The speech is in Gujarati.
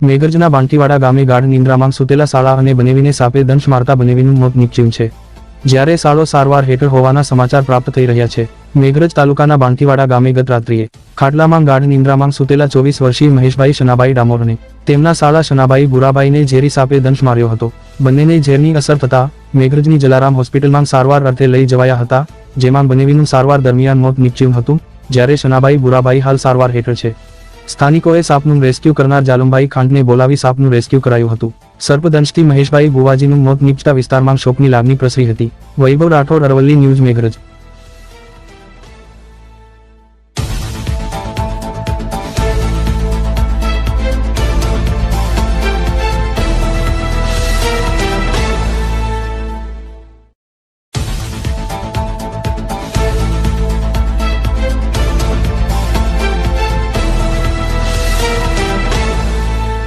મેઘરજના બાંટીવાડા ગામે ગાઢ નિંદ્રામાં સૂતેલા સાળા અને બનેવીને સાપે દંશ મારતા બનેવીનું મોત નીપજ્યું છે, જ્યારે સાળો સારવાર હેઠળ હોવાના સમાચાર પ્રાપ્ત થઈ રહ્યા છે. મેઘરજ તાલુકાના બાંટીવાડા ગામે ગત રાત્રિએ ખાટલામાં ગાઢ નિંદ્રામાં સૂતેલા 24 વર્ષીય મહેશભાઈ શનાભાઈ ડામોરને તેમના સાળા શનાભાઈ બુરાભાઈને ઝેરી સાપે દંશ માર્યો હતો. બંનેને ઝેરની અસર થતા મેઘરજની જલારામ હોસ્પિટલમાં સારવાર અર્થે લઈ જવાયા હતા, જેમાં બનેવીનું સારવાર દરમિયાન મોત નીપજ્યું હતું, જ્યારે શનાભાઈ બુરાભાઈ હાલ સારવાર હેઠળ છે. સ્થાનિકોએ સાપનું રેસ્ક્યુ કરનાર જાલમભાઈ ખાંડને બોલાવી સાપનું રેસ્ક્યુ કરાયું હતું. સર્પદંશથી મહેશભાઈ બુવાજીનું મોત નીપજતા વિસ્તારમાં શોકની લાગણી પ્રસરી હતી. વૈભવ રાઠોડ, અરવલ્લી ન્યૂઝ, મેઘરજ.